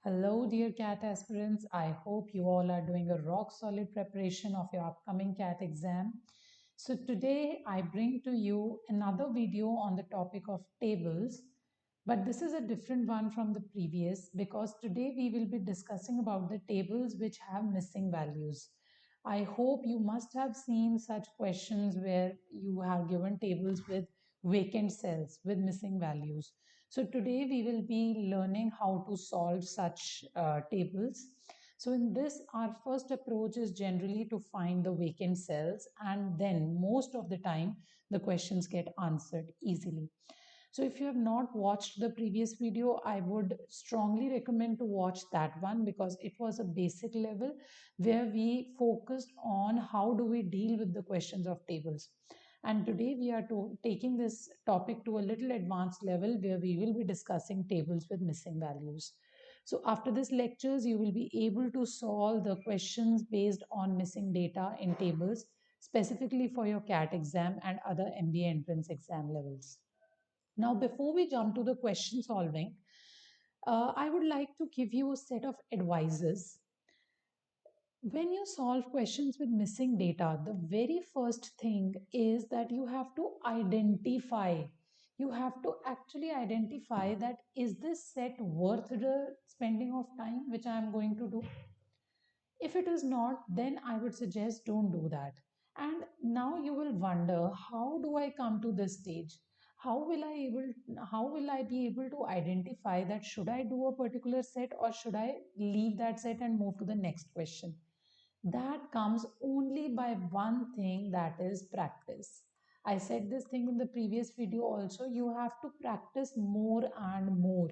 Hello, dear CAT aspirants. I hope you all are doing a rock solid preparation of your upcoming CAT exam. So, today I bring to you another video on the topic of tables, but this is a different one from the previous because today we will be discussing about the tables which have missing values. I hope you must have seen such questions where you have given tables with vacant cells with missing values. So today we will be learning how to solve such tables. So in this, our first approach is generally to find the vacant cells, and then most of the time the questions get answered easily. So if you have not watched the previous video, I would strongly recommend to watch that one because it was a basic level where we focused on how do we deal with the questions of tables. And today we are taking this topic to a little advanced level where we will be discussing tables with missing values. So after this lectures, you will be able to solve the questions based on missing data in tables, specifically for your CAT exam and other MBA entrance exam levels. Now, before we jump to the question solving, I would like to give you a set of advices. When you solve questions with missing data, the very first thing is that you have to identify. You have to actually identify that is this set worth the spending of time which I am going to do? If it is not, then I would suggest don't do that. And now you will wonder, how do I come to this stage? How will I be able to identify that should I do a particular set or should I leave that set and move to the next question? That comes only by one thing, that is practice. I said this thing in the previous video also. You have to practice more and more.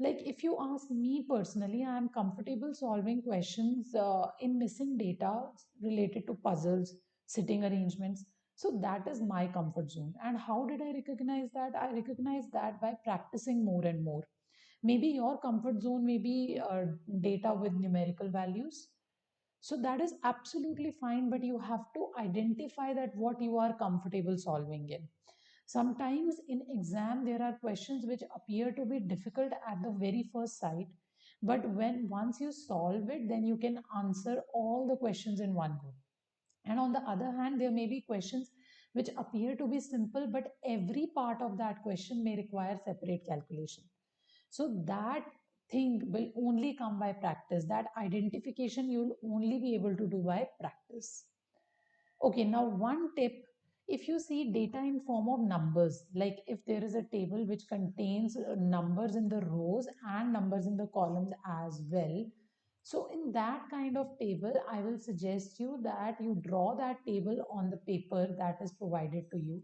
Like if you ask me personally, I am comfortable solving questions in missing data related to puzzles, sitting arrangements. So that is my comfort zone. And how did I recognize that? I recognize that by practicing more and more. Maybe your comfort zone may be data with numerical values, so that is absolutely fine, but you have to identify that what you are comfortable solving in. Sometimes in exam there are questions which appear to be difficult at the very first sight, but when once you solve it, then you can answer all the questions in one go. And on the other hand, there may be questions which appear to be simple, but every part of that question may require separate calculation. So that thing will only come by practice. That identification you will only be able to do by practice. Okay, now one tip, if you see data in form of numbers, like if there is a table which contains numbers in the rows and numbers in the columns as well. So in that kind of table, I will suggest you that you draw that table on the paper that is provided to you,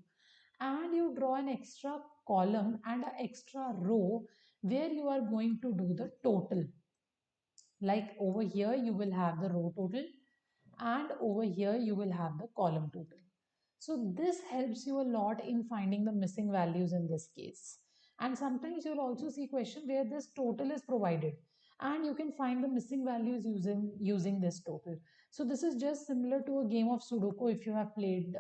and you draw an extra column and an extra row where you are going to do the total. Like over here, you will have the row total, and over here, you will have the column total. So this helps you a lot in finding the missing values in this case. And sometimes you'll also see question where this total is provided and you can find the missing values using this total. So this is just similar to a game of Sudoku if you have played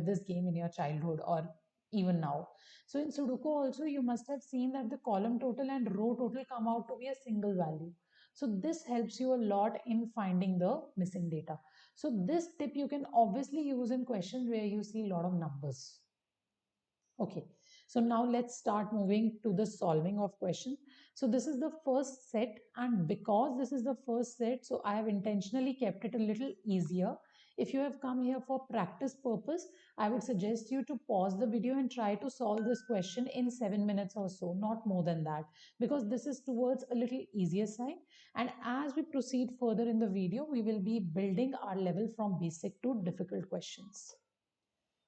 this game in your childhood or even now. So in Sudoku also you must have seen that the column total and row total come out to be a single value. So this helps you a lot in finding the missing data. So this tip you can obviously use in questions where you see a lot of numbers. Okay, so now let's start moving to the solving of questions. So this is the first set, and because this is the first set, so I have intentionally kept it a little easier. If you have come here for practice purpose, I would suggest you to pause the video and try to solve this question in 7 minutes or so, not more than that, because this is towards a little easier side. And as we proceed further in the video, we will be building our level from basic to difficult questions.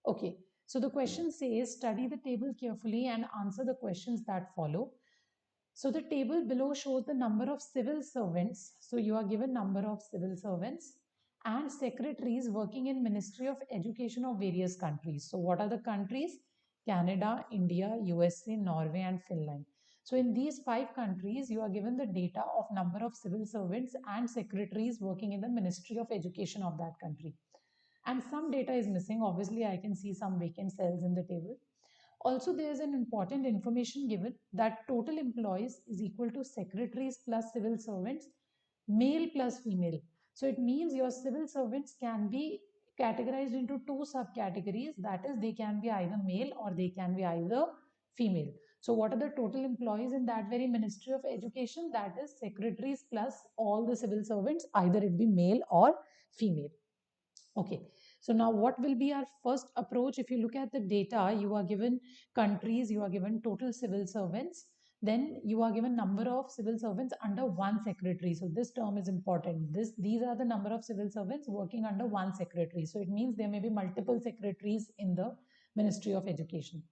Okay, so the question says study the table carefully and answer the questions that follow. So the table below shows the number of civil servants. So you are given number of civil servants and secretaries working in Ministry of Education of various countries. So what are the countries? Canada, India, USA, Norway and Finland. So in these 5 countries, you are given the data of number of civil servants and secretaries working in the Ministry of Education of that country. And some data is missing. Obviously, I can see some vacant cells in the table. Also, there is an important information given that total employees is equal to secretaries plus civil servants, male plus female. So it means your civil servants can be categorized into two subcategories, that is, they can be either male or they can be either female. So what are the total employees in that very Ministry of Education? That is secretaries plus all the civil servants, either it be male or female. Okay, so now what will be our first approach? If you look at the data, you are given countries, you are given total civil servants, then you are given number of civil servants under one secretary. So this term is important. These are the number of civil servants working under one secretary. So it means there may be multiple secretaries in the Ministry of Education.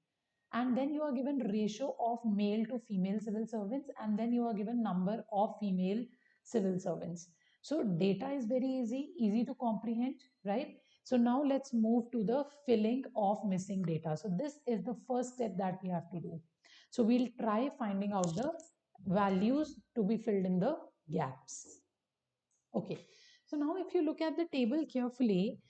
And then you are given ratio of male to female civil servants, and then you are given number of female civil servants. So data is very easy to comprehend, right? So now let's move to the filling of missing data. So this is the first step that we have to do. So we'll try finding out the values to be filled in the gaps. Okay, so now if you look at the table carefully,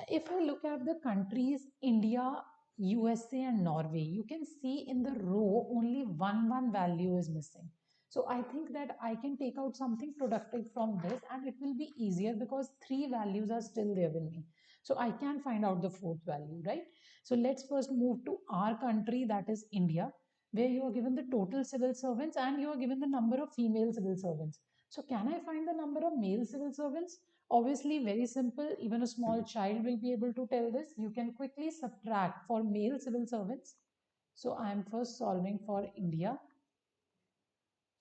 if I look at the countries India, USA, and Norway, you can see in the row only one value is missing. So I think that I can take out something productive from this and it will be easier because three values are still there with me. So I can find out the fourth value, right? So let's first move to our country, that is India, where you are given the total civil servants and you are given the number of female civil servants. So can I find the number of male civil servants? Obviously, very simple. Even a small child will be able to tell this. You can quickly subtract for male civil servants. So I am first solving for India.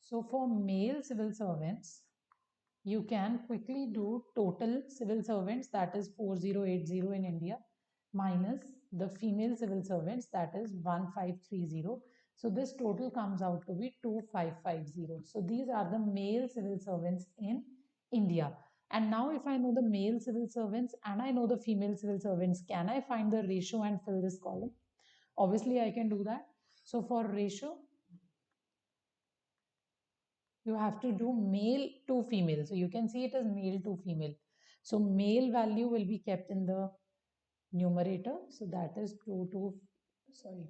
So for male civil servants, you can quickly do total civil servants, that is 4080 in India, minus the female civil servants, that is 1530. So this total comes out to be 2550. So these are the male civil servants in India. And now if I know the male civil servants and I know the female civil servants, can I find the ratio and fill this column? Obviously I can do that. So for ratio, you have to do male to female. So you can see it as male to female. So male value will be kept in the numerator. So that is 2 to, sorry.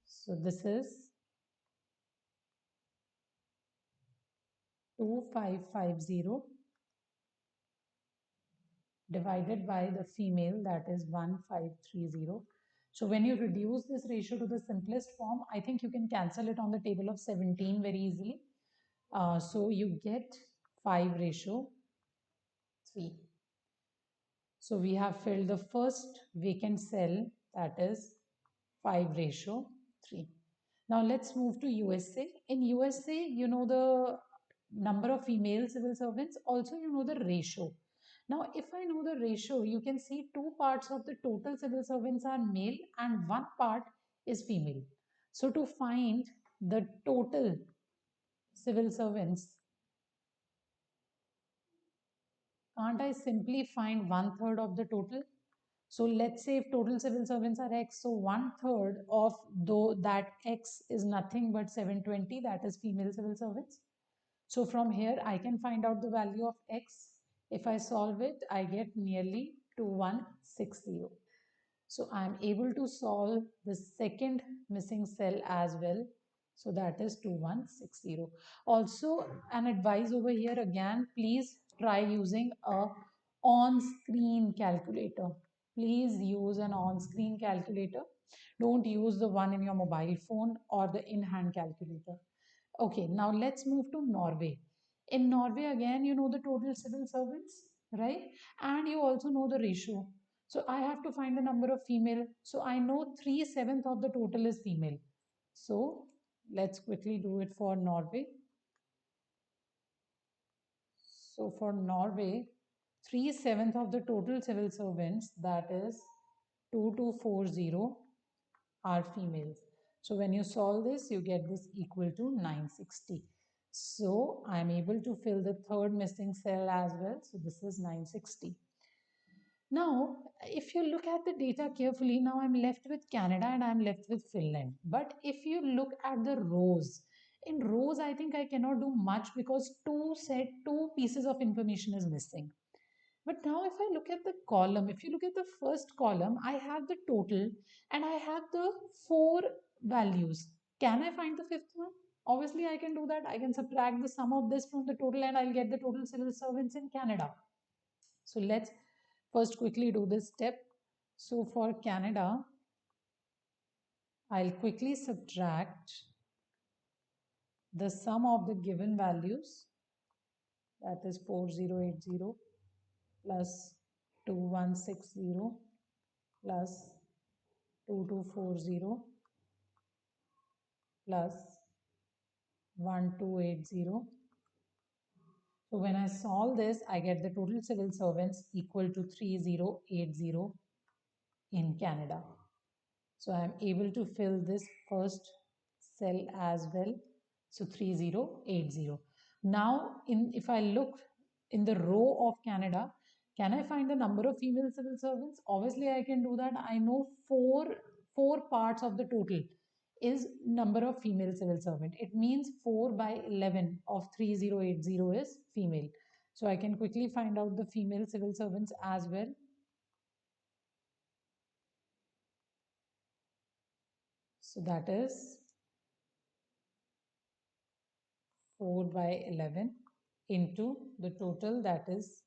So this is 2550 divided by the female, that is 1530. So when you reduce this ratio to the simplest form, I think you can cancel it on the table of 17 very easily. So you get 5 ratio 3. So we have filled the first vacant cell, that is 5 ratio 3. Now let's move to USA. In USA, you know the number of female civil servants, also you know the ratio. Now if I know the ratio, you can see two parts of the total civil servants are male and one part is female. So to find the total civil servants, can't I simply find one third of the total? So let's say if total civil servants are X, so one third of though that X is nothing but 720, that is female civil servants. So from here, I can find out the value of X. If I solve it, I get nearly 2160. So I'm able to solve the second missing cell as well. So that is 2160. Also, an advice over here again, please try using a on-screen calculator. Please use an on-screen calculator. Don't use the one in your mobile phone or the in-hand calculator. Okay, now let's move to Norway. In Norway, again, you know the total civil servants, right? And you also know the ratio. So I have to find the number of female. So I know 3/7 of the total is female. So let's quickly do it for Norway. So for Norway, 3/7 of the total civil servants, that is 2240, are females. So when you solve this, you get this equal to 960. So I'm able to fill the third missing cell as well. So this is 960. Now, if you look at the data carefully, now I'm left with Canada and I'm left with Finland. But if you look at the rows, in rows, I think I cannot do much because two pieces of information is missing. But now if I look at the column, if you look at the first column, I have the total and I have the four values. Can I find the fifth one? Obviously, I can do that. I can subtract the sum of this from the total and I'll get the total civil servants in Canada. So let's first quickly do this step. So for Canada, I'll quickly subtract the sum of the given values, that is 4080 plus 2160 plus 2240 plus 1280. So when I solve this, I get the total civil servants equal to 3080 in Canada. So I am able to fill this first cell as well. So 3080. Now, if I look in the row of Canada, can I find the number of female civil servants? Obviously, I can do that. I know four parts of the total is number of female civil servant. It means 4 by 11 of 3080 is female. So I can quickly find out the female civil servants as well. So that is 4 by 11 into the total, that is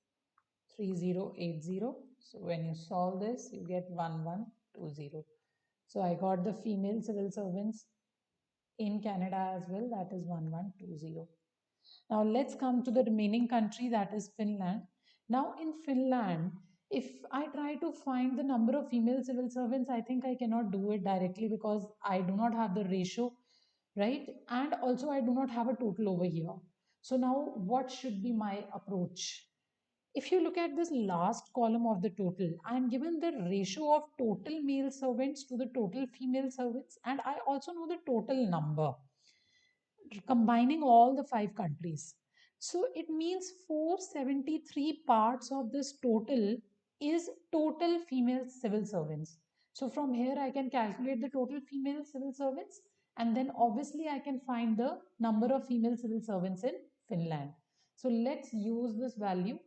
3080. So when you solve this, you get 1120. So I got the female civil servants in Canada as well, that is 1120. Now let's come to the remaining country, that is Finland. Now in Finland, if I try to find the number of female civil servants, I think I cannot do it directly because I do not have the ratio, right? And also I do not have a total over here. So now what should be my approach? If you look at this last column of the total, I am given the ratio of total male servants to the total female servants, and I also know the total number combining all the five countries. So it means 473 parts of this total is total female civil servants. So from here I can calculate the total female civil servants, and then obviously I can find the number of female civil servants in Finland. So let's use this value.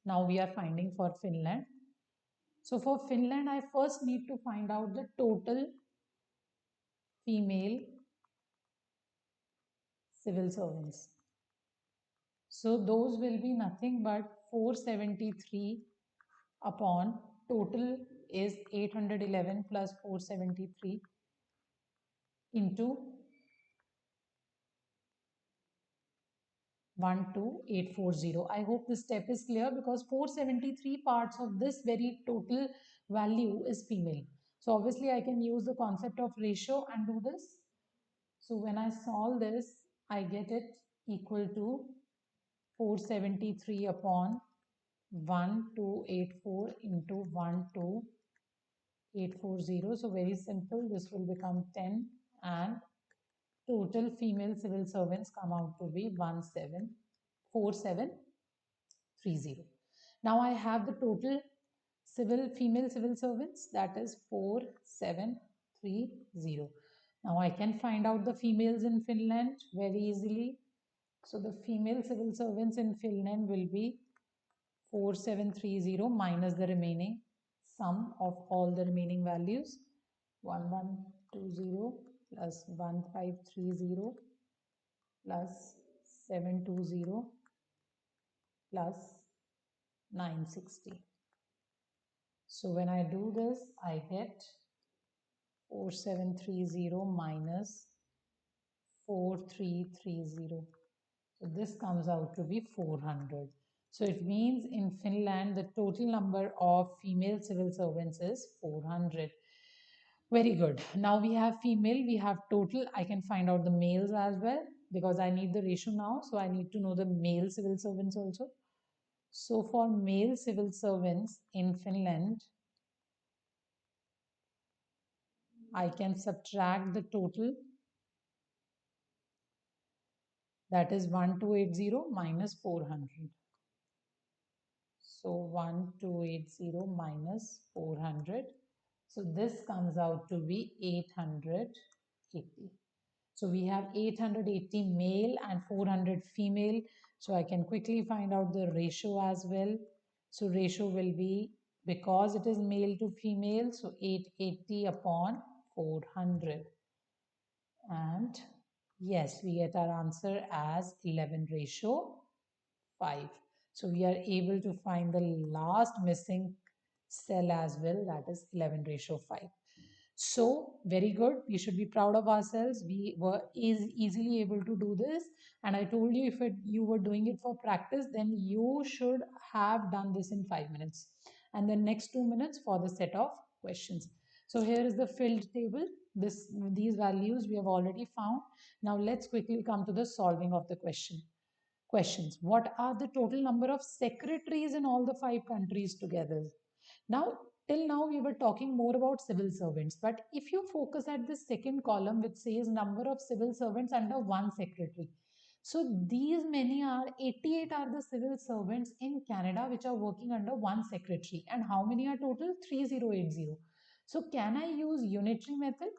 Now we are finding for Finland. So for Finland, I first need to find out the total female civil servants. So those will be nothing but 473 upon total is 811 plus 473 into 12840. I hope this step is clear because 473 parts of this very total value is female. So obviously I can use the concept of ratio and do this. So when I solve this, I get it equal to 473 upon 1284 into 12840. So very simple, this will become 10 and total female civil servants come out to be 4730. Now I have the total female civil servants, that is 4730. Now I can find out the females in Finland very easily. So the female civil servants in Finland will be 4730 minus the remaining sum of all the remaining values, 1120 plus 1530 plus 720 plus 960. So when I do this, I get 4730 minus 4330. So this comes out to be 400. So it means in Finland, the total number of female civil servants is 400. Very good. Now we have female, we have total. I can find out the males as well because I need the ratio now. So I need to know the male civil servants also. So for male civil servants in Finland, I can subtract the total, that is 1280 minus 400. So 1280 minus 400. So this comes out to be 880. So we have 880 male and 400 female. So I can quickly find out the ratio as well. So ratio will be, because it is male to female, so 880 upon 400. And yes, we get our answer as 11 ratio 5. So we are able to find the last missing cell as well, that is 11 ratio 5. So very good. We should be proud of ourselves. We were easily able to do this. And I told you, if you were doing it for practice, then you should have done this in 5 minutes. And then next 2 minutes for the set of questions. So here is the filled table. These values we have already found. Now let's quickly come to the solving of the questions. What are the total number of secretaries in all the 5 countries together? Now, till now we were talking more about civil servants, but if you focus at the second column which says number of civil servants under one secretary. So these many are 88 are the civil servants in Canada which are working under one secretary, and how many are total? 3080. So can I use unitary method?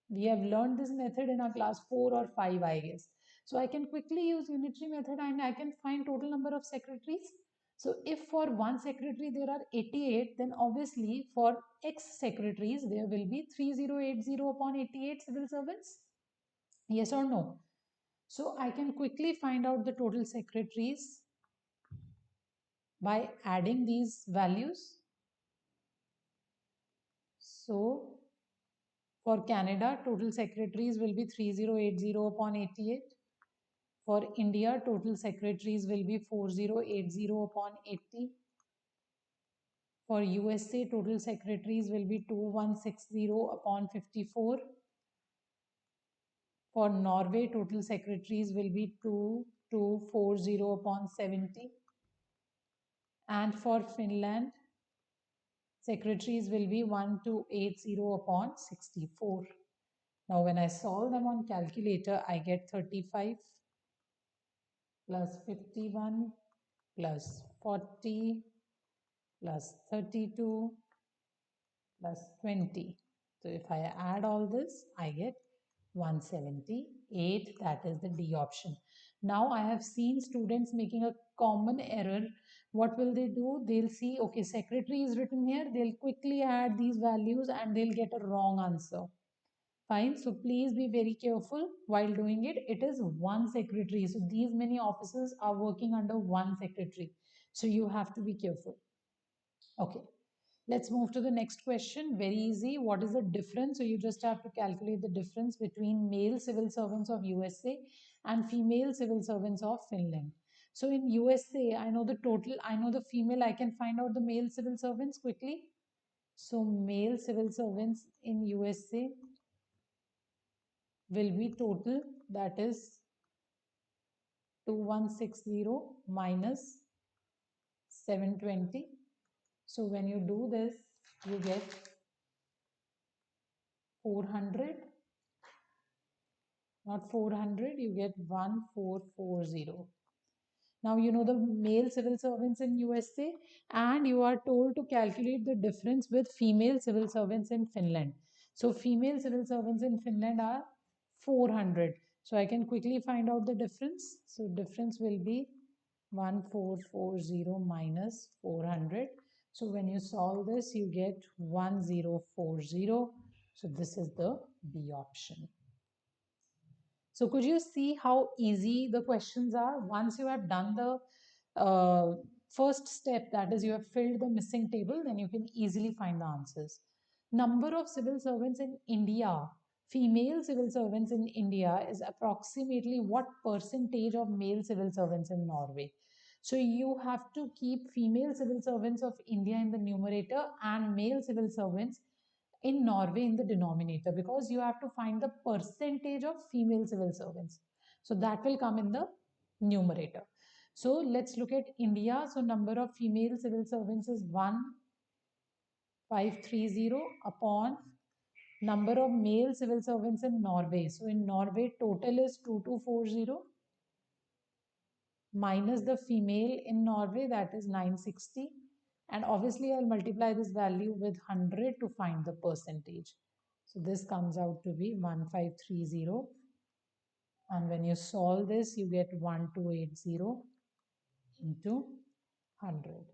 We have learned this method in our class 4 or 5, I guess. So I can quickly use unitary method and I can find total number of secretaries. So if for one secretary there are 88, then obviously for X secretaries there will be 3080 upon 88 civil servants. Yes or no? So I can quickly find out the total secretaries by adding these values. So for Canada, total secretaries will be 3080 upon 88. For India, total secretaries will be 4080 upon 80. For USA, total secretaries will be 2160 upon 54. For Norway, total secretaries will be 2240 upon 70. And for Finland, secretaries will be 1280 upon 64. Now, when I solve them on calculator, I get 35 plus 51 plus 40 plus 32 plus 20. So if I add all this, I get 178. That is the D option. Now I have seen students making a common error. What will they do? They'll see, okay, secretary is written here. They'll quickly add these values and they'll get a wrong answer. Fine. So please be very careful while doing it. It is one secretary. So these many officers are working under one secretary. So you have to be careful. Okay. Let's move to the next question. Very easy. What is the difference? So you just have to calculate the difference between male civil servants of USA and female civil servants of Finland. So in USA, I know the total, I know the female, I can find out the male civil servants quickly. So male civil servants in USA will be total, that is 2160 minus 720. So when you do this, you get 400, not 400, you get 1440. Now you know the male civil servants in USA, and you are told to calculate the difference with female civil servants in Finland. So female civil servants in Finland are 400. So I can quickly find out the difference. So difference will be 1440 minus 400. So when you solve this, you get 1040. So this is the B option. So could you see how easy the questions are? Once you have done the first step, that is you have filled the missing table, then you can easily find the answers. Number of civil servants in India, female civil servants in India is approximately what percentage of male civil servants in Norway? So you have to keep female civil servants of India in the numerator and male civil servants in Norway in the denominator, because you have to find the percentage of female civil servants. So that will come in the numerator. So let's look at India. So number of female civil servants is 1530 upon number of male civil servants in Norway. So in Norway total is 2240 minus the female in Norway, that is 960. And obviously I'll multiply this value with 100 to find the percentage. So this comes out to be 1530, and when you solve this you get 1280 into 100.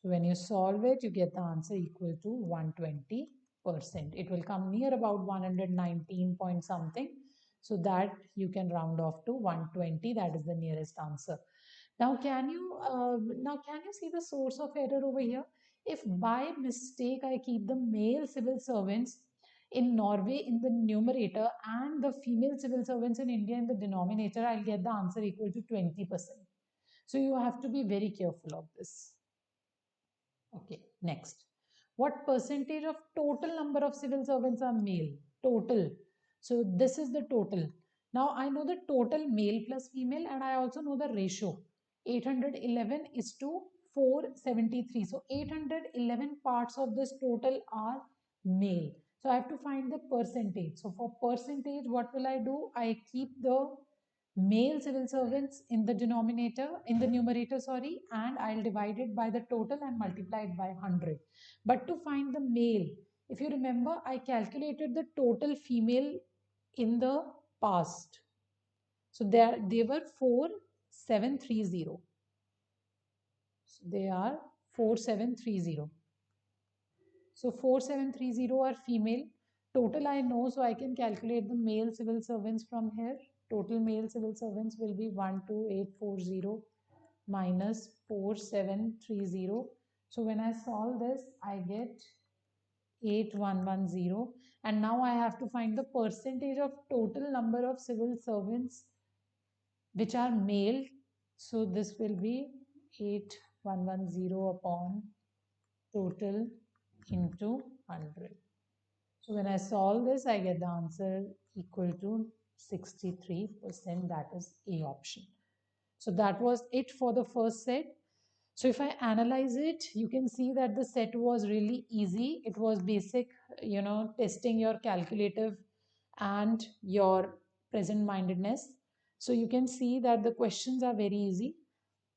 So when you solve it, you get the answer equal to 120%. It will come near about 119 point something. So that you can round off to 120. That is the nearest answer. Now can you see the source of error over here? If by mistake I keep the male civil servants in Norway in the numerator and the female civil servants in India in the denominator, I'll get the answer equal to 20%. So you have to be very careful of this. Okay, next. What percentage of total number of civil servants are male? Total. So this is the total. Now I know the total male plus female, and I also know the ratio. 811 is to 473. So 811 parts of this total are male. So I have to find the percentage. So for percentage, what will I do? I keep the male civil servants in the numerator, sorry, and I'll divide it by the total and multiply it by 100. But to find the male, if you remember, I calculated the total female in the past. So they were 4730. So they are 4730. So 4730 are female. Total I know, so I can calculate the male civil servants from here. Total male civil servants will be 12840 minus 4730. So when I solve this, I get 8110. And now I have to find the percentage of total number of civil servants which are male. So this will be 8110 upon total into 100. So when I solve this, I get the answer equal to 63%. That is A option. So that was it for the first set. So if I analyze it, you can see that the set was really easy. It was basic, testing your calculative and your present mindedness. So you can see that the questions are very easy.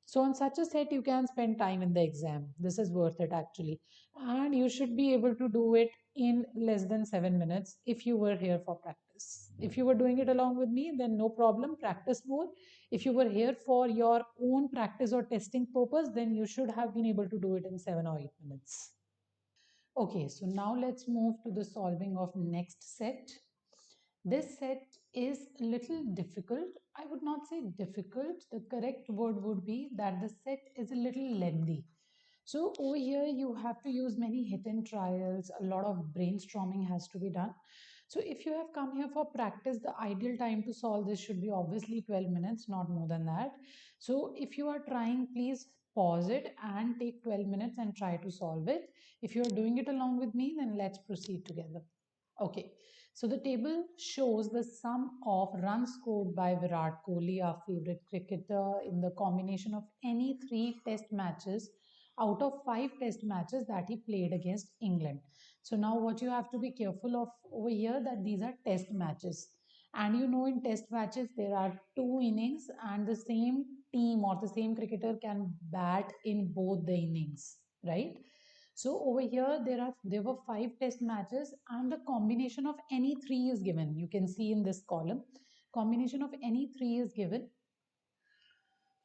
So on such a set, you can spend time in the exam. This is worth it actually. And you should be able to do it in less than 7 minutes if you were here for practice. If you were doing it along with me, then no problem, practice more. If you were here for your own practice or testing purpose, then you should have been able to do it in 7 or 8 minutes. Okay, so now let's move to the solving of next set. This set is a little difficult. I would not say difficult. The correct word would be that the set is a little lengthy. So over here, you have to use many hit and trials. A lot of brainstorming has to be done. So if you have come here for practice, the ideal time to solve this should be obviously 12 minutes, not more than that. So if you are trying, please pause it and take 12 minutes and try to solve it. If you are doing it along with me, then let's proceed together. Okay, so the table shows the sum of runs scored by Virat Kohli, our favorite cricketer, in the combination of any three test matches out of five test matches that he played against England. So now what you have to be careful of over here that these are test matches. And you know in test matches there are two innings and the same team or the same cricketer can bat in both the innings, right? So over here there were five test matches and the combination of any three is given. You can see in this column, combination of any three is given.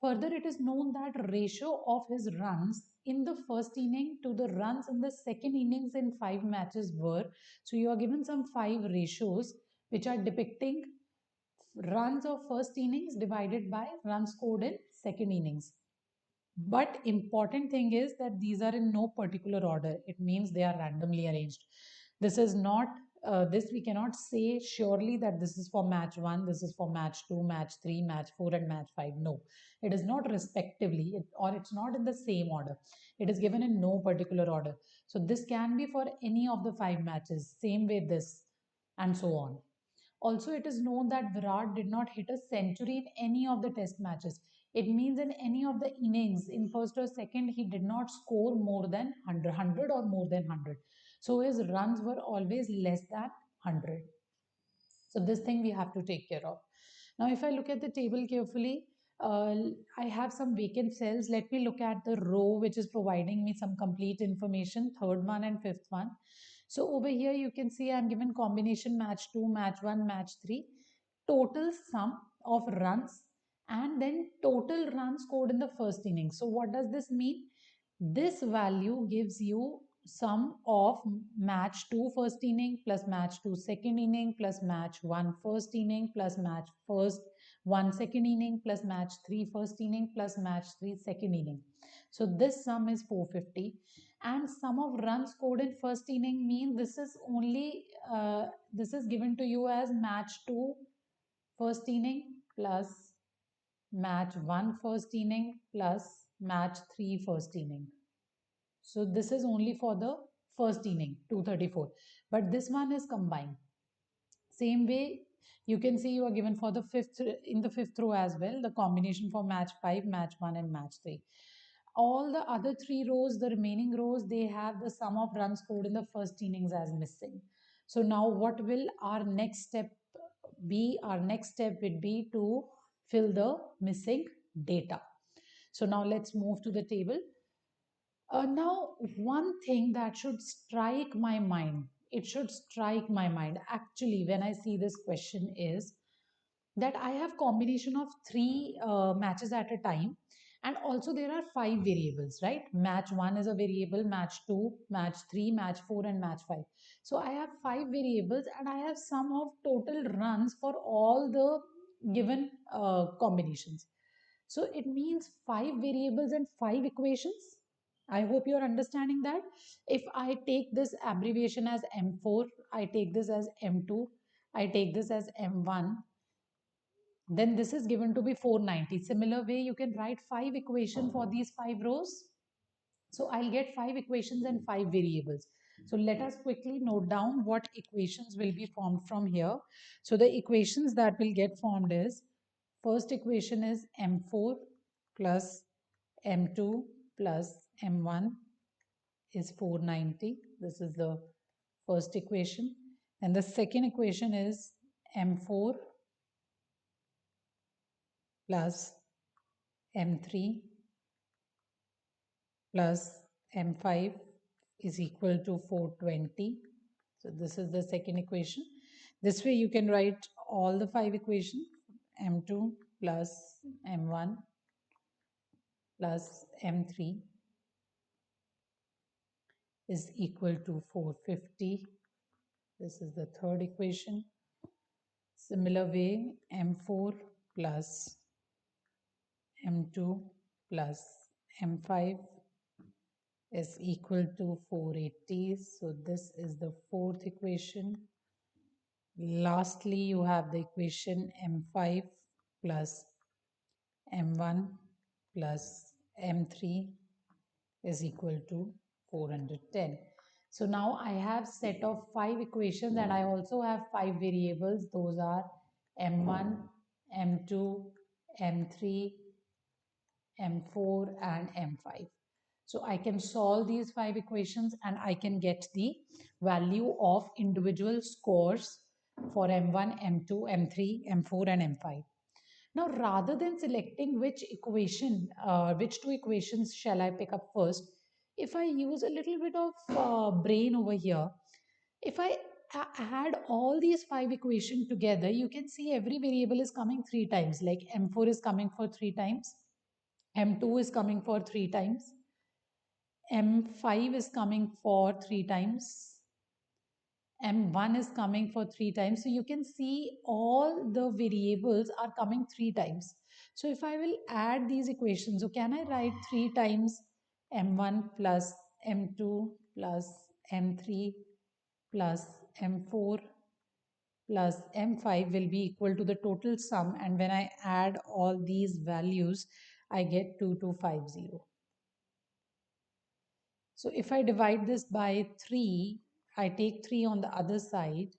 Further, it is known that ratio of his runs in the first inning to the runs in the second innings in five matches were. So you are given some five ratios which are depicting runs of first innings divided by runs scored in second innings. But important thing is that these are in no particular order. It means they are randomly arranged. This is not this we cannot say surely that this is for match 1, this is for match 2, match 3, match 4 and match 5. No, it is not respectively or it's not in the same order. It is given in no particular order. So this can be for any of the five matches, same way this, and so on. Also, it is known that Virat did not hit a century in any of the test matches. It means in any of the innings, in first or second, he did not score more than 100 or more than 100. So his runs were always less than 100. So this thing we have to take care of. Now, if I look at the table carefully, uh, I have some vacant cells. Let me look at the row which is providing me some complete information, third one and fifth one. So over here you can see I'm given combination match 2, match 1, match 3, total sum of runs, and then total runs scored in the first inning. So what does this mean? This value gives you sum of match 2 first inning plus match 2 second inning plus match 1 first inning plus match first 1 second inning plus match 3 first inning plus match 3 second inning. So this sum is 450, and sum of runs scored in first inning mean this is only this is given to you as match 2 first inning plus match 1 first inning plus match 3 first inning. So this is only for the first inning, 234. But this one is combined. Same way, you can see you are given for the fifth, in the fifth row as well, the combination for match 5, match 1 and match 3. All the other three rows, the remaining rows, they have the sum of runs scored in the first innings as missing. So now what will our next step be? Our next step would be to fill the missing data. So now let's move to the table. Now, one thing that should strike my mind, it should strike my mind actually when I see this question is that I have combination of three matches at a time, and also there are five variables, right? Match 1 is a variable, match 2, match 3, match 4 and match 5. So I have five variables and I have sum of total runs for all the given combinations. So it means five variables and five equations. I hope you're understanding that. If I take this abbreviation as M4, I take this as M2, I take this as M1, then this is given to be 490. Similar way, you can write five equations for these five rows. So I'll get five equations and five variables. So let us quickly note down what equations will be formed from here. So the equations that will get formed is, first equation is M4 plus M2 plus M1 is 490. This is the first equation. And the second equation is M4 plus M3 plus M5 is equal to 420. So this is the second equation. This way you can write all the five equations. M2 plus M1 plus M3 is equal to 450. This is the third equation. Similar way, M4 plus M2 plus M5 is equal to 480. So this is the fourth equation. Lastly, you have the equation M5 plus M1 plus M3 is equal to 410. So now I have set of five equations and I also have five variables. Those are M1, M2, M3, M4 and M5. So I can solve these five equations and I can get the value of individual scores for M1, M2, M3, M4 and M5. Now, rather than selecting which equation, which two equations shall I pick up first, if I use a little bit of brain over here, if I add all these five equations together, you can see every variable is coming three times. Like M4 is coming for three times, M2 is coming for three times, M5 is coming for three times, M1 is coming for three times. So you can see all the variables are coming three times. So if I will add these equations, so can I write three times M1 plus M2 plus M3 plus M4 plus M5 will be equal to the total sum, and when I add all these values, I get 2250. So if I divide this by 3, I take 3 on the other side,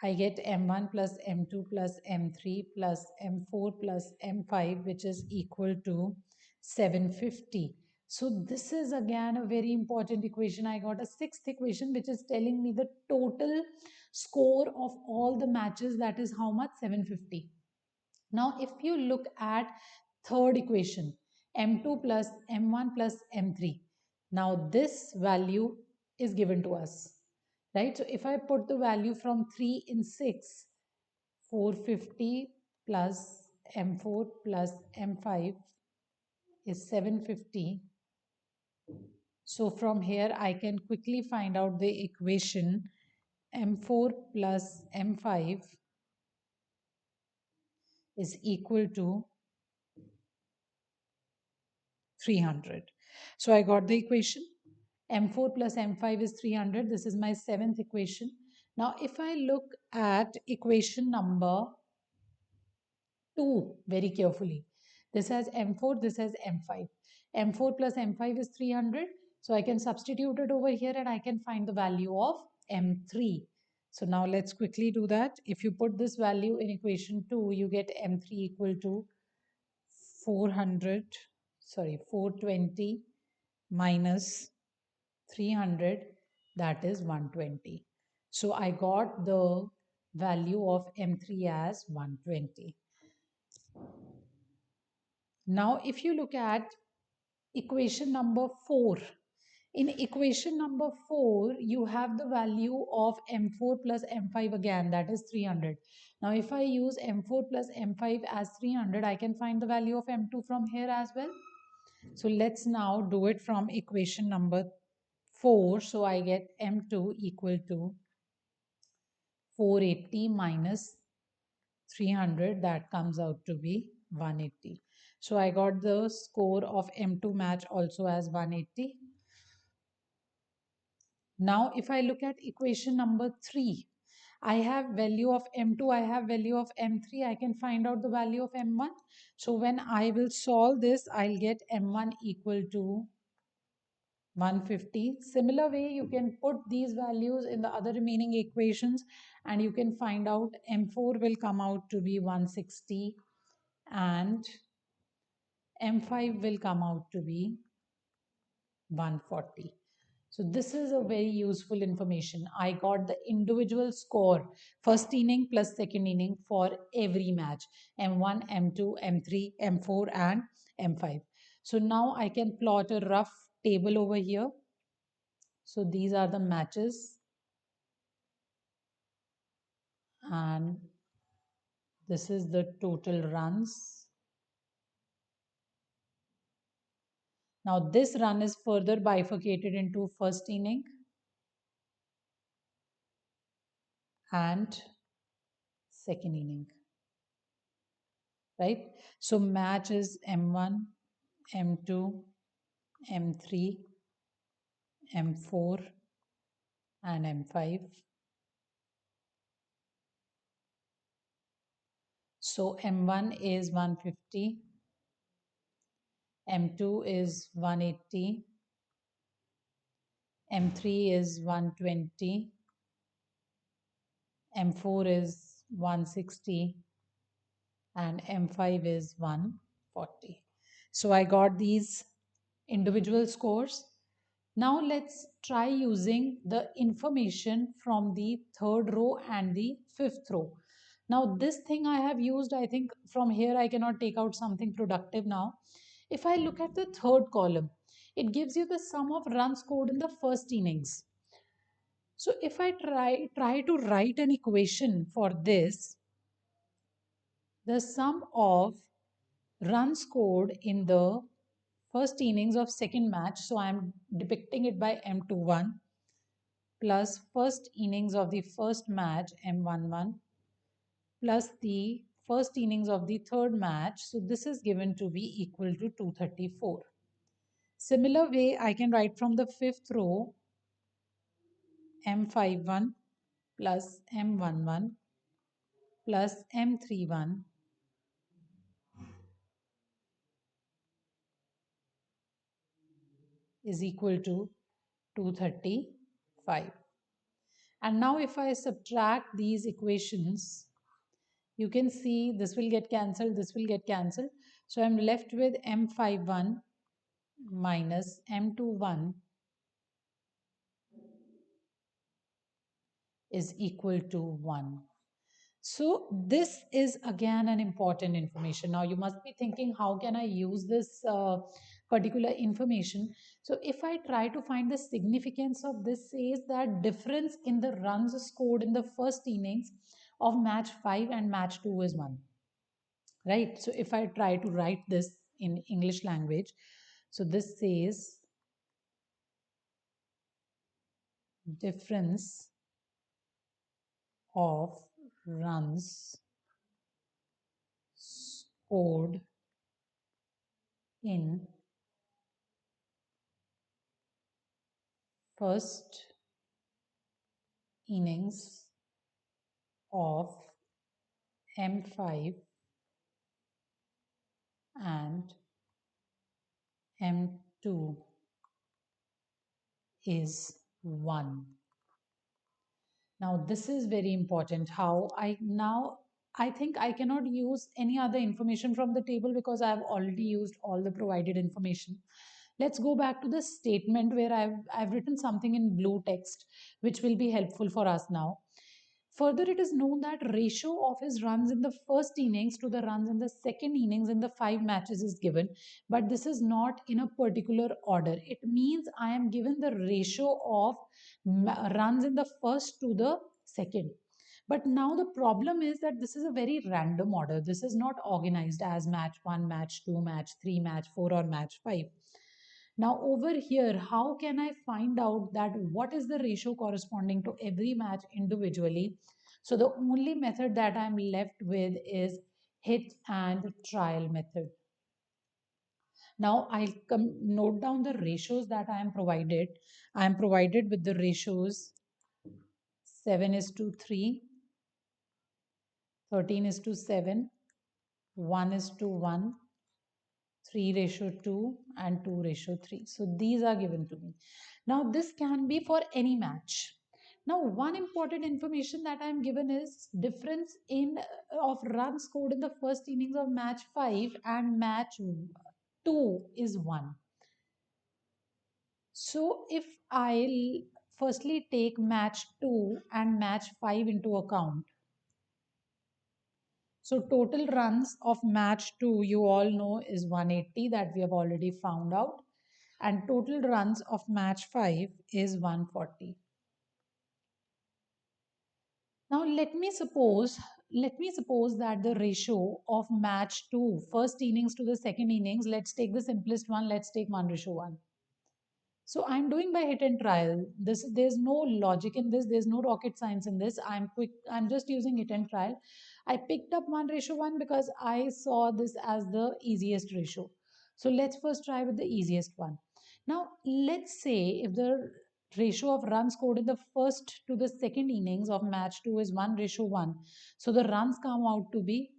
I get M1 plus M2 plus M3 plus M4 plus M5, which is equal to 750. So this is again a very important equation. I got a sixth equation which is telling me the total score of all the matches, that is how much? 750. Now, if you look at third equation, m2 plus m1 plus m3, now this value is given to us, right? So if I put the value from 3 in 6, 450 plus m4 plus m5 is 750. So from here I can quickly find out the equation m4 plus m5 is equal to 300. So I got the equation. M4 plus M5 is 300. This is my seventh equation. Now, if I look at equation number 2 very carefully, this has M4, this has M5. M4 plus M5 is 300. So I can substitute it over here and I can find the value of M3. So now let's quickly do that. If you put this value in equation 2, you get M3 equal to 420 minus 300, that is 120. So I got the value of M3 as 120. Now if you look at equation number 4, in equation number 4 you have the value of M4 plus M5 again, that is 300. Now if I use M4 plus M5 as 300, I can find the value of M2 from here as well. So let's now do it from equation number 4. So I get M2 equal to 480 minus 300, that comes out to be 180. So I got the score of M2 match also as 180. Now if I look at equation number 3, I have value of M2, I have value of M3, I can find out the value of M1. So when I will solve this, I'll get M1 equal to 150. Similar way, you can put these values in the other remaining equations and you can find out M4 will come out to be 160 and M5 will come out to be 140. So this is a very useful information. I got the individual score, first inning plus second inning for every match, M1, M2, M3, M4 and M5. So now I can plot a rough table over here. So these are the matches and this is the total runs. Now this run is further bifurcated into first inning and second inning, right? So match is M1, M2, M3, M4 and M5. So M1 is 150, M2 is 180, M3 is 120, M4 is 160 and M5 is 140. So I got these individual scores. Now let's try using the information from the third row and the fifth row. Now this thing I have used, I think from here I cannot take out something productive now. If I look at the third column, it gives you the sum of runs scored in the first innings. So if I try to write an equation for this, the sum of runs scored in the first innings of second match, so I am depicting it by M21, plus first innings of the first match M11 plus the first innings of the third match, so this is given to be equal to 234. Similar way I can write from the fifth row M51 plus M11 plus M31 is equal to 235. And now if I subtract these equations, you can see this will get cancelled, this will get cancelled. So I'm left with M51 minus M21 is equal to 1. So this is again an important information. Now you must be thinking, how can I use this particular information? So if I try to find the significance of this, says that difference in the runs scored in the first innings of match 5 and match 2 is 1. Right? So if I try to write this in English language, so this says difference of runs scored in first innings of M5 and M2 is 1. Now this is very important. How I now, I think I cannot use any other information from the table because I've already used all the provided information. Let's go back to the statement where I've written something in blue text which will be helpful for us now. Further, it is known that ratio of his runs in the first innings to the runs in the second innings in the 5 matches is given, but this is not in a particular order. It means I am given the ratio of runs in the first to the second. But now the problem is that this is a very random order. This is not organized as match 1, match 2, match 3, match 4, or match 5. Now over here, how can I find out that what is the ratio corresponding to every match individually? So the only method that I'm left with is hit and trial method. Now I'll note down the ratios that I am provided. I am provided with the ratios 7 is to 3, 13 is to 7, 1 is to 1, 3 ratio 2, and 2 ratio 3. So these are given to me. Now this can be for any match. Now one important information that I am given is difference in of runs scored in the first innings of match 5 and match 2 is 1. So if I'll firstly take match 2 and match 5 into account. So total runs of match 2 you all know is 180, that we have already found out, and total runs of match 5 is 140. Now let me suppose that the ratio of match 2 first innings to the second innings, let's take the simplest one, let's take 1:1. So I'm doing by hit and trial. There's no logic in this. There's no rocket science in this. I'm just using hit and trial. I picked up 1:1 because I saw this as the easiest ratio. So let's first try with the easiest one. Now let's say if the ratio of runs scored in the first to the second innings of match 2 is 1:1. So the runs come out to be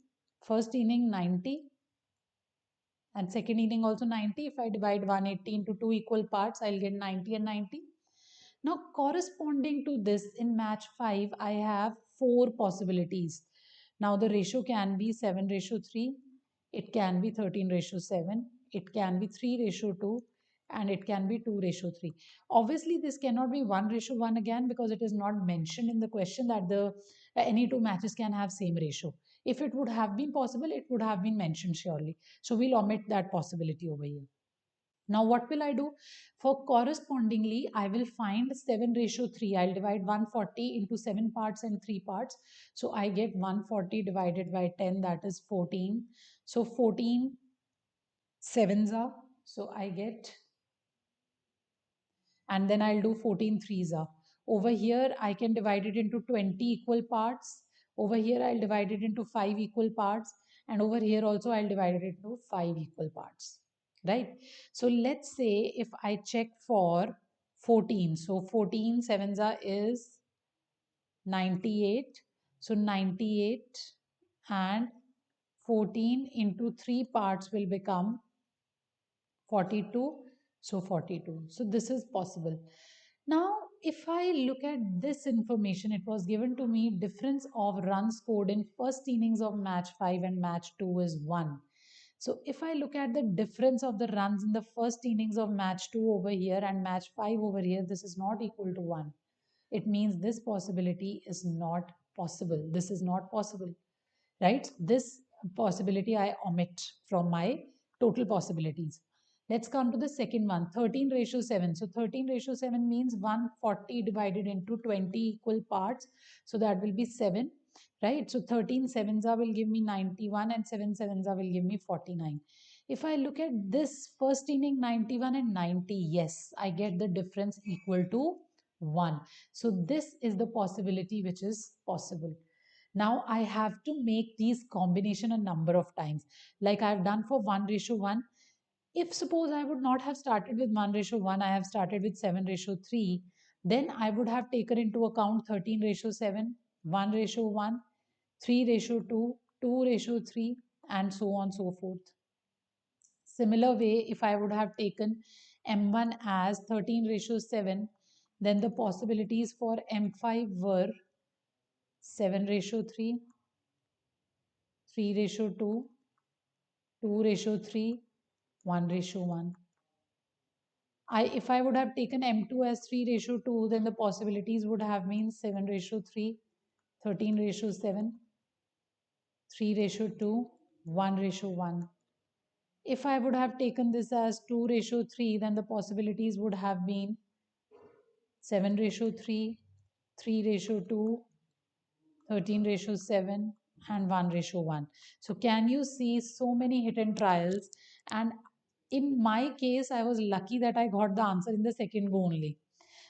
first inning 90, and second inning also 90. If I divide 180 into two equal parts, I'll get 90 and 90. Now corresponding to this in match 5, I have four possibilities. Now the ratio can be 7:3, it can be 13:7, it can be 3:2, and it can be 2:3. Obviously this cannot be 1:1 again, because it is not mentioned in the question that the any two matches can have same ratio. If it would have been possible, it would have been mentioned surely. So we'll omit that possibility over here. Now what will I do? For correspondingly, I will find 7:3. I'll divide 140 into 7 parts and 3 parts. So I get 140 divided by 10, that is 14. So 14 sevens are. So I get, and then I'll do 14 threes are. Over here, I can divide it into 20 equal parts. Over here, I'll divide it into 5 equal parts. And over here also, I'll divide it into 5 equal parts. Right? So let's say if I check for 14. So 14 sevens are is 98. So 98 and 14 into 3 parts will become 42. So 42. So this is possible. Now, if I look at this information, it was given to me difference of runs scored in first innings of match 5 and match 2 is 1. So if I look at the difference of the runs in the first innings of match 2 over here and match 5 over here, this is not equal to 1. It means this possibility is not possible. This is not possible, right? This possibility I omit from my total possibilities. Let's come to the second one, 13 ratio 7. So 13 ratio 7 means 140 divided into 20 equal parts. So that will be 7, right? So 13 sevens are will give me 91 and 7 sevens are will give me 49. If I look at this first inning 91 and 90, yes, I get the difference equal to 1. So this is the possibility which is possible. Now I have to make these combination a number of times. Like I've done for 1 ratio 1. If suppose I would not have started with 1 ratio 1, I have started with 7 ratio 3, then I would have taken into account 13 ratio 7, 1 ratio 1, 3 ratio 2, 2 ratio 3, and so on so forth. Similar way, if I would have taken M1 as 13 ratio 7, then the possibilities for M5 were 7 ratio 3, 3 ratio 2, 2 ratio 3, 1 ratio 1. If I would have taken M2 as 3 ratio 2, then the possibilities would have been 7 ratio 3, 13 ratio 7, 3 ratio 2, 1 ratio 1. If I would have taken this as 2 ratio 3, then the possibilities would have been 7 ratio 3, 3 ratio 2, 13 ratio 7, and 1 ratio 1. So can you see so many hidden trials? And in my case, I was lucky that I got the answer in the second go only.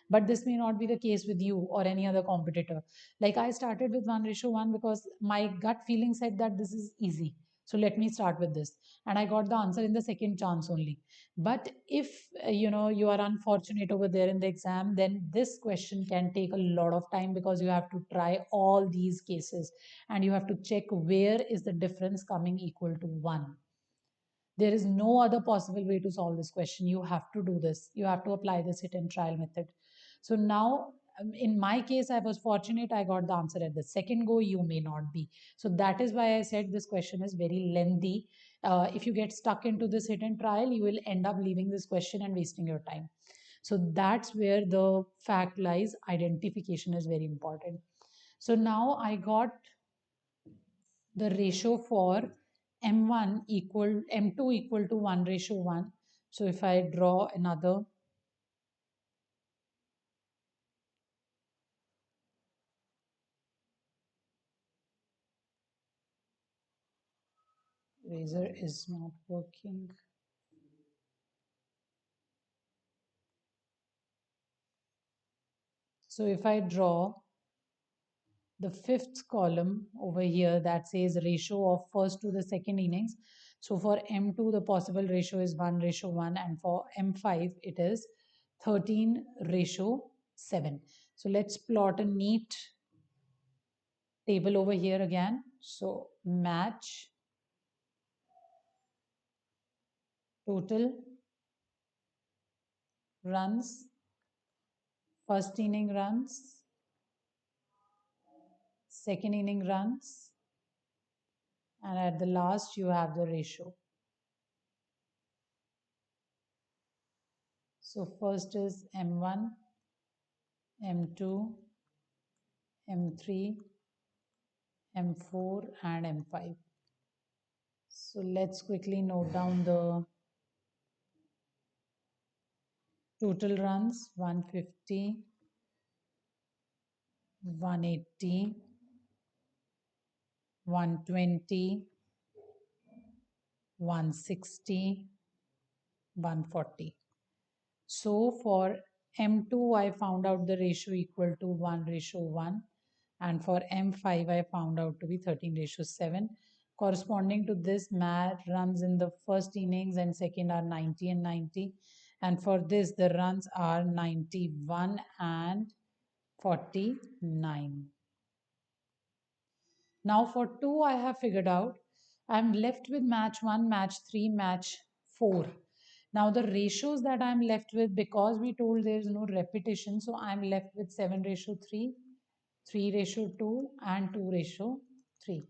But this may not be the case with you or any other competitor. Like I started with 1 ratio 1 because my gut feeling said that this is easy. So let me start with this. And I got the answer in the second chance only. But if you are unfortunate over there in the exam, then this question can take a lot of time because you have to try all these cases and you have to check where is the difference coming equal to 1. There is no other possible way to solve this question. You have to do this. You have to apply this hit and trial method. So now, in my case, I was fortunate. I got the answer at the second go. You may not be. So that is why I said this question is very lengthy. If you get stuck into this hit and trial, you will end up leaving this question and wasting your time. So that's where the fact lies. Identification is very important. So now I got the ratio for M2 equal to 1 ratio 1. So if I draw another razor is not working. So if I draw the fifth column over here that says ratio of first to the second innings. So for M2, the possible ratio is 1 ratio 1, and for M5, it is 13 ratio 7. So let's plot a neat table over here again. So match total runs, first inning runs, second inning runs, and at the last you have the ratio. So first is M1, M2, M3, M4, and M5. So let's quickly note down the total runs: 150, 180, 120, 160, 140. So for M2, I found out the ratio equal to 1 ratio 1. And for M5, I found out to be 13 ratio 7. Corresponding to this, MAT runs in the first innings and second are 90 and 90. And for this, the runs are 91 and 49. Now for 2, I have figured out. I'm left with match 1, match 3, match 4. Now the ratios that I'm left with, because we told there is no repetition, so I'm left with 7 ratio 3, 3 ratio 2, and 2 ratio 3.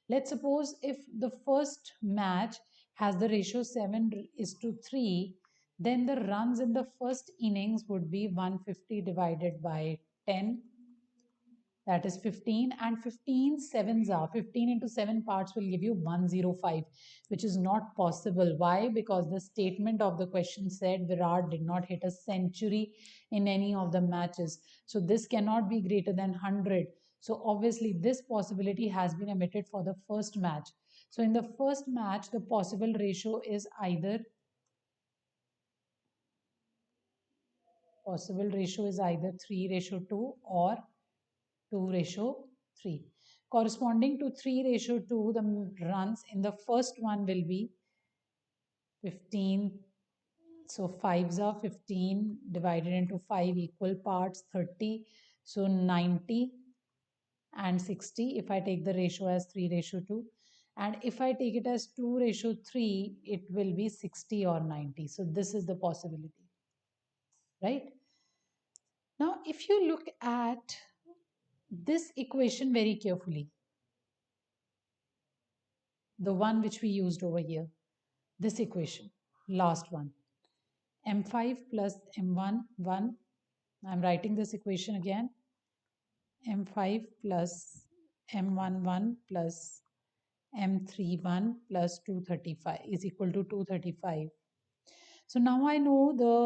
Let's suppose if the first match has the ratio 7 is to 3, then the runs in the first innings would be 150 divided by 10, that is 15, and 15 sevens are 15 into 7 parts will give you 105, which is not possible. Why? Because the statement of the question said Virat did not hit a century in any of the matches. So this cannot be greater than 100. So obviously this possibility has been omitted for the first match. So in the first match, the possible ratio is either 3:2 or 2:3. Corresponding to 3:2, the runs in the first one will be 15. So 5s are 15 divided into 5 equal parts, 30. So 90 and 60 if I take the ratio as 3:2. And if I take it as 2:3, it will be 60 or 90. So this is the possibility, right? Now, if you look at this equation very carefully, the one which we used over here, this equation, last one, m5 plus m1, 1. I'm writing this equation again, m5 plus m11 plus m31 plus 235 is equal to 235. So now I know the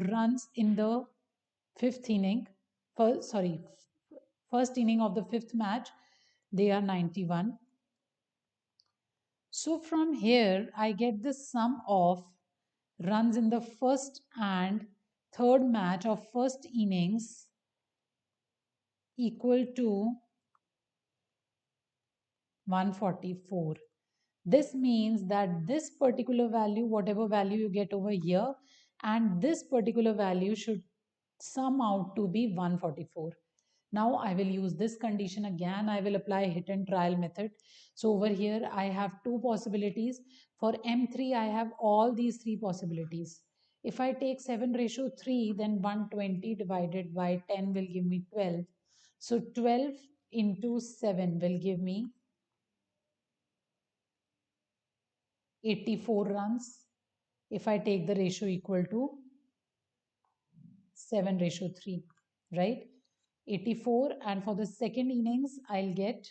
runs in the fifth inning, first inning of the fifth match, they are 91. So from here, I get the sum of runs in the first and third match of first innings equal to 144. This means that this particular value, whatever value you get over here, and this particular value should sum out to be 144. Now I will use this condition again. I will apply hit and trial method. So over here I have two possibilities. For M3 I have all these three possibilities. If I take 7:3, then 120 divided by 10 will give me 12. So 12 into 7 will give me 84 runs. If I take the ratio equal to 7:3, right? 84, and for the second innings I'll get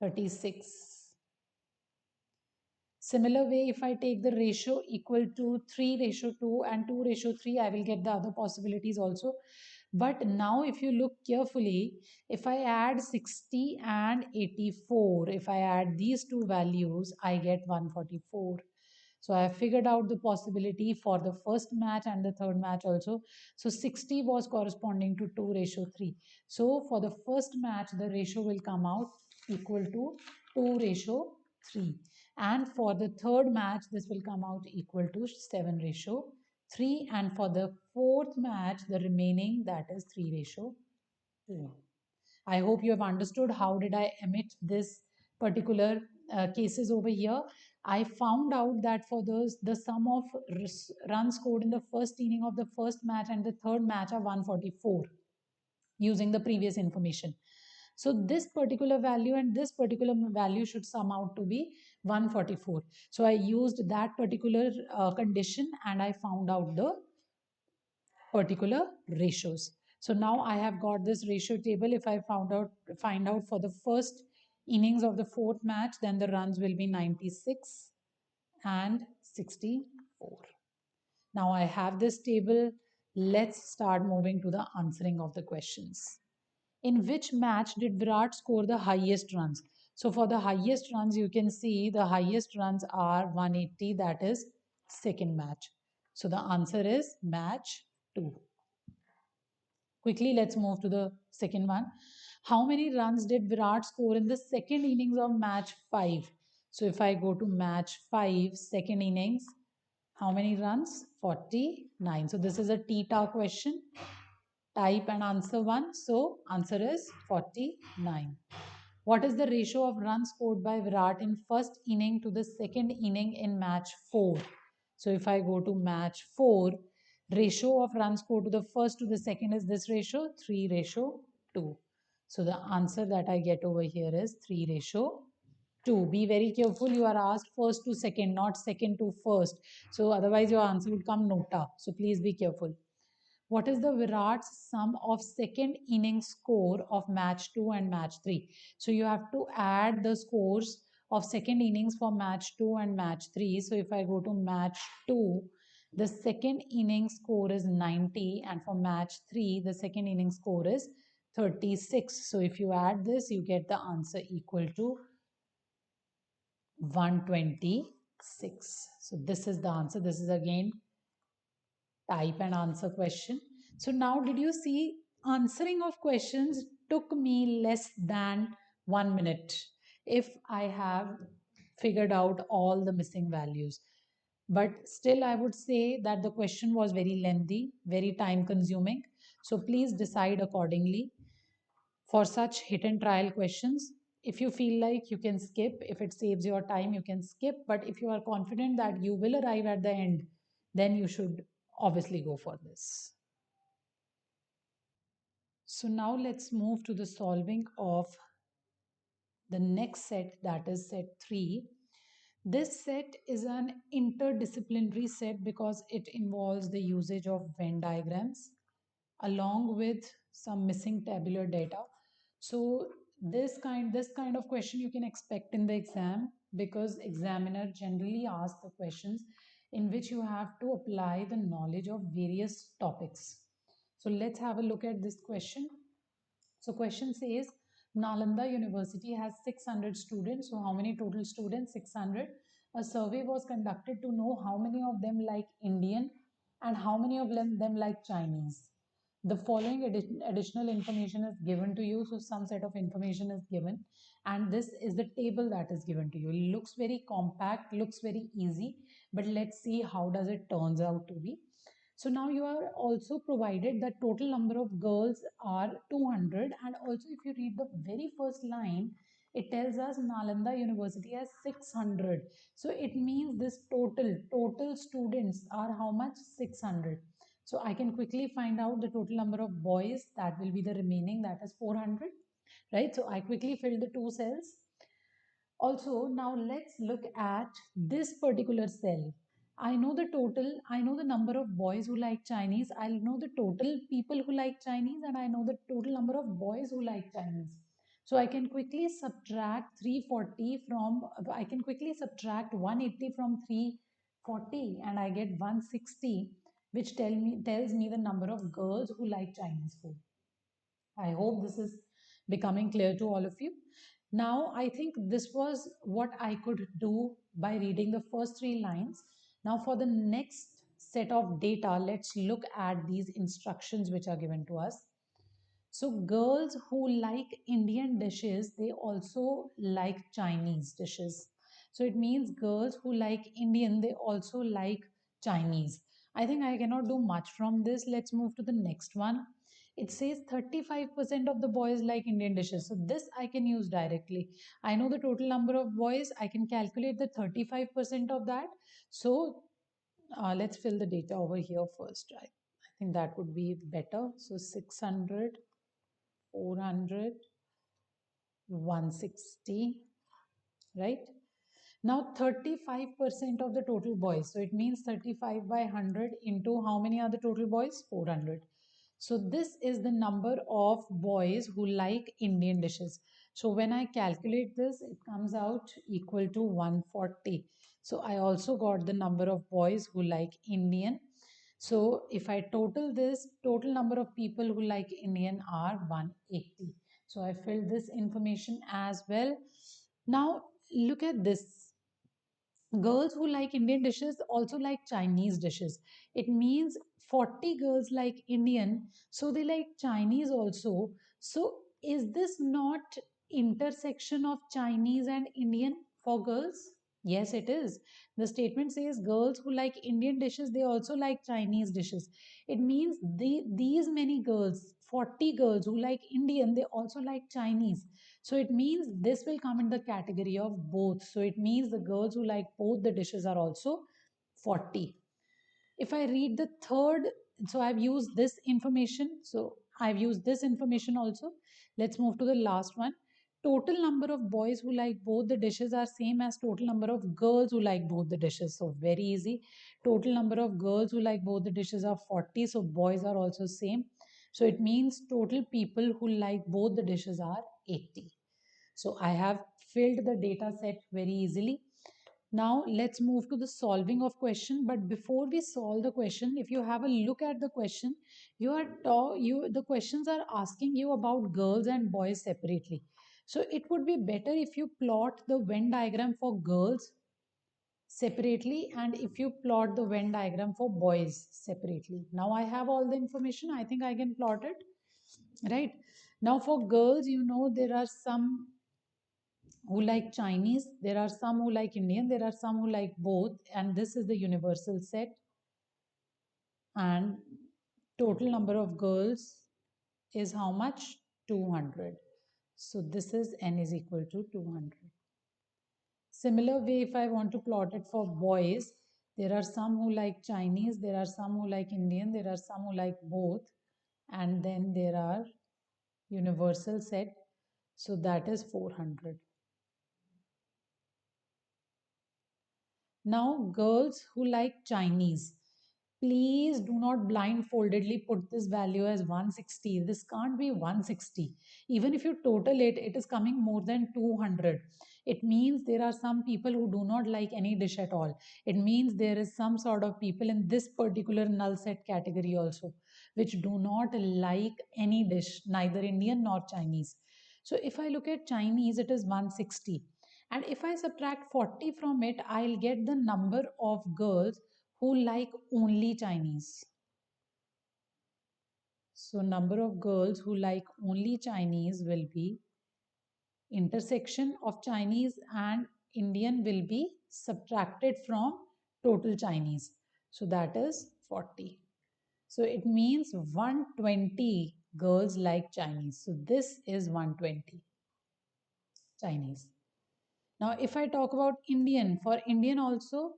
36. Similar way, if I take the ratio equal to 3:2 and 2:3, I will get the other possibilities also. But now if you look carefully, if I add 60 and 84, if I add these two values, I get 144. So I have figured out the possibility for the first match and the third match also. So 60 was corresponding to 2:3. So for the first match, the ratio will come out equal to 2:3. And for the third match, this will come out equal to 7:3. And for the fourth match, the remaining, that is 3:2. I hope you have understood how did I emit this particular cases over here. I found out that for those, the sum of runs scored in the first inning of the first match and the third match are 144 using the previous information. So this particular value and this particular value should sum out to be 144. So I used that particular condition and I found out the particular ratios. So now I have got this ratio table. If I find out for the first innings of the fourth match, then the runs will be 96 and 64. Now I have this table. Let's start moving to the answering of the questions. In which match did Virat score the highest runs? So for the highest runs, you can see the highest runs are 180, that is second match. So the answer is match 2. Quickly, let's move to the second one. How many runs did Virat score in the second innings of match 5? So if I go to match 5, second innings, how many runs? 49. So this is a TTA question. Type and answer 1. So answer is 49. What is the ratio of runs scored by Virat in first inning to the second inning in match 4? So if I go to match 4, ratio of runs scored to the first to the second is this ratio, 3:2. So the answer that I get over here is 3:2. Be very careful. You are asked first to second, not second to first. So otherwise your answer would come nota. So please be careful. What is the Virat's sum of second innings score of match 2 and match 3? So you have to add the scores of second innings for match 2 and match 3. So if I go to match 2, the second inning score is 90, and for match 3 the second inning score is 36. So if you add this, you get the answer equal to 126. So this is the answer. This is again type and answer question. So now, did you see, answering of questions took me less than 1 minute if I have figured out all the missing values. But still, I would say that the question was very lengthy, very time consuming. So please decide accordingly. For such hit and trial questions, if you feel like, you can skip. If it saves your time, you can skip. But if you are confident that you will arrive at the end, then you should obviously go for this. So now let's move to the solving of the next set, that is set 3. This set is an interdisciplinary set because it involves the usage of Venn diagrams along with some missing tabular data. So this kind of question you can expect in the exam, because examiner generally asks the questions in which you have to apply the knowledge of various topics. So let's have a look at this question. So question says Nalanda University has 600 students. So how many total students? 600. A survey was conducted to know how many of them like Indian and how many of them like Chinese. The following additional information is given to you. So some set of information is given, and this is the table that is given to you. It looks very compact, looks very easy, but let's see how does it turns out to be. So now you are also provided that total number of girls are 200, and also if you read the very first line, it tells us Nalanda University has 600. So it means this total students are how much? 600. So I can quickly find out the total number of boys, that will be the remaining, that is 400, right? So I quickly filled the two cells. Also, now let's look at this particular cell. I know the total, I know the number of boys who like Chinese, I know the total people who like Chinese, and I know the total number of boys who like Chinese. So I can quickly subtract 340 from, I can quickly subtract 180 from 340, and I get 160, which tells me the number of girls who like Chinese food. I hope this is becoming clear to all of you. Now, I think this was what I could do by reading the first three lines. Now, for the next set of data, let's look at these instructions which are given to us. So, girls who like Indian dishes, they also like Chinese dishes. So, it means girls who like Indian, they also like Chinese. I think I cannot do much from this. Let's move to the next one. It says 35% of the boys like Indian dishes. So, this I can use directly. I know the total number of boys. I can calculate the 35% of that. So, let's fill the data over here first. I think that would be better. So, 600. 400, 160, right? Now 35% of the total boys. So it means 35 by 100 into how many are the total boys? 400. So this is the number of boys who like Indian dishes. So when I calculate this, it comes out equal to 140. So I also got the number of boys who like Indian. So if I total this, total number of people who like Indian are 180. So I filled this information as well. Now look at this. Girls who like Indian dishes also like Chinese dishes. It means 40 girls like Indian, so they like Chinese also. So is this not intersection of Chinese and Indian for girls? Yes, it is. The statement says girls who like Indian dishes, they also like Chinese dishes. It means these many girls, 40 girls who like Indian, they also like Chinese. So it means this will come in the category of both. So it means the girls who like both the dishes are also 40. If I read the third, so I've used this information. So I've used this information also. Let's move to the last one. total number of boys who like both the dishes are same as total number of girls who like both the dishes. So very easy. Total number of girls who like both the dishes are 40. So boys are also same. So it means total people who like both the dishes are 80. So I have filled the data set very easily. Now let's move to the solving of question. But before we solve the question, if you have a look at the question, the questions are asking you about girls and boys separately. So it would be better if you plot the Venn diagram for girls separately and if you plot the Venn diagram for boys separately. Now I have all the information. I think I can plot it. Right. Now for girls, there are some who like Chinese, there are some who like Indian, there are some who like both, and this is the universal set. And total number of girls is how much? 200. So this is n is equal to 200. Similar way, if I want to plot it for boys, there are some who like Chinese, there are some who like Indian, there are some who like both, and then there are universal set. So that is 400. Now, girls who like Chinese, please do not blindfoldedly put this value as 160. This can't be 160. Even if you total it, it is coming more than 200. It means there are some people who do not like any dish at all. It means there is some sort of people in this particular null set category also, which do not like any dish, neither Indian nor Chinese. So if I look at Chinese, it is 160. And if I subtract 40 from it, I'll get the number of girls who like only Chinese. So number of girls who like only Chinese will be intersection of Chinese and Indian will be subtracted from total Chinese. So that is 40. So it means 120 girls like Chinese. So this is 120 Chinese. Now, if I talk about Indian, for Indian also,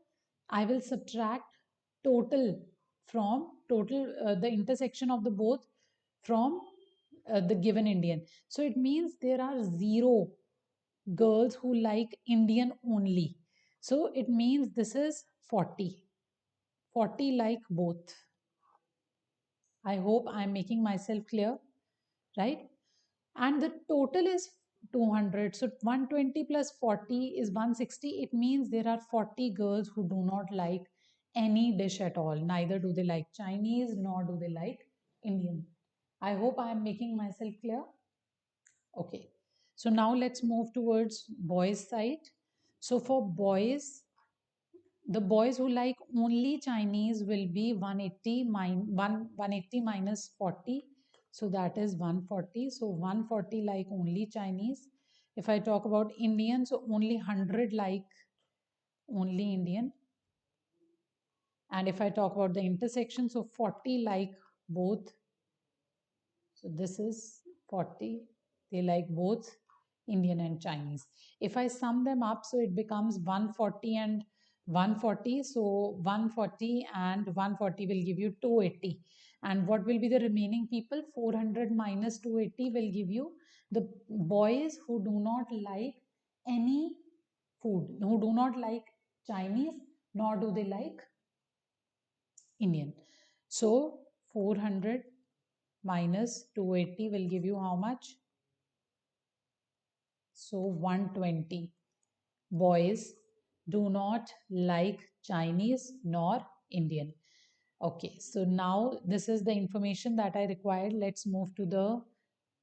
I will subtract total from the intersection of the both from the given Indian. So it means there are 0 girls who like Indian only. So it means this is 40. 40 like both. I hope I am making myself clear, right? And the total is 200. So 120 plus 40 is 160. It means there are 40 girls who do not like any dish at all. Neither do they like Chinese nor do they like Indian. I hope I am making myself clear. Okay. So now let's move towards boys side. So for boys, the boys who like only Chinese will be 180 minus 40. So that is 140. So 140 like only Chinese. If I talk about Indian, so only 100 like only Indian. And if I talk about the intersection, so 40 like both. So this is 40. They like both Indian and Chinese. If I sum them up, so it becomes 140 and 140. So 140 and 140 will give you 280. And what will be the remaining people? 400 minus 280 will give you the boys who do not like any food, who do not like Chinese, nor do they like Indian. So 400 minus 280 will give you how much? So 120. Boys do not like Chinese nor Indian. Okay, so now this is the information that I required. Let's move to the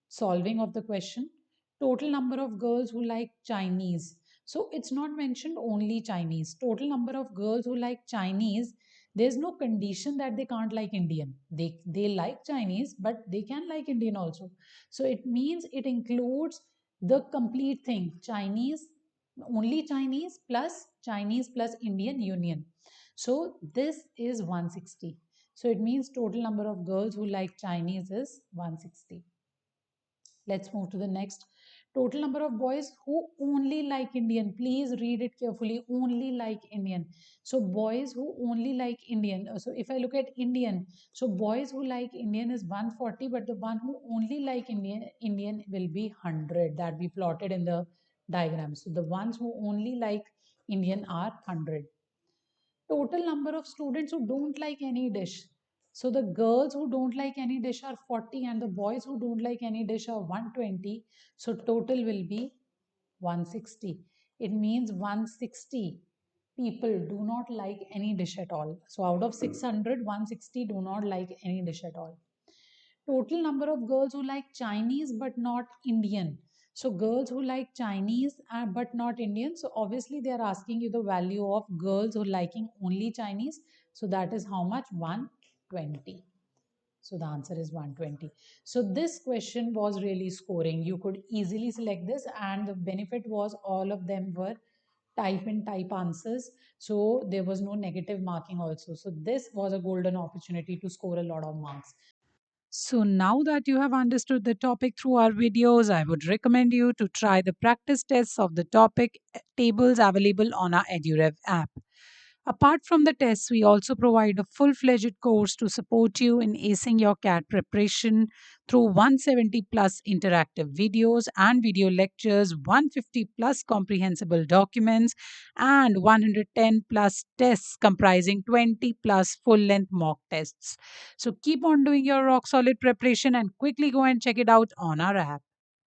solving of the question. Total number of girls who like Chinese. So it's not mentioned only Chinese. Total number of girls who like Chinese, there's no condition that they can't like Indian. They like Chinese, but they can like Indian also. So it means it includes the complete thing. Only Chinese plus Indian union. So this is 160. So it means total number of girls who like Chinese is 160. Let's move to the next. Total number of boys who only like Indian. Please read it carefully. Only like Indian. So boys who only like Indian. So if I look at Indian, so boys who like Indian is 140, but the one who only like Indian will be 100 that we plotted in the diagram. So the ones who only like Indian are 100. Total number of students who don't like any dish. So the girls who don't like any dish are 40 and the boys who don't like any dish are 120. So total will be 160. It means 160 people do not like any dish at all. So out of 600, 160 do not like any dish at all. Total number of girls who like Chinese but not Indian. So girls who like Chinese but not Indian. So obviously they are asking you the value of girls who liking only Chinese. So that is how much? 120. So the answer is 120. So this question was really scoring. You could easily select this, and the benefit was all of them were type and type answers. So there was no negative marking also. So this was a golden opportunity to score a lot of marks. So now that you have understood the topic through our videos, I would recommend you to try the practice tests of the topic tables available on our EduRev app. Apart from the tests, we also provide a full-fledged course to support you in acing your CAT preparation through 170 plus interactive videos and video lectures, 150 plus comprehensible documents, and 110 plus tests comprising 20 plus full-length mock tests. So keep on doing your rock solid preparation and quickly go and check it out on our app.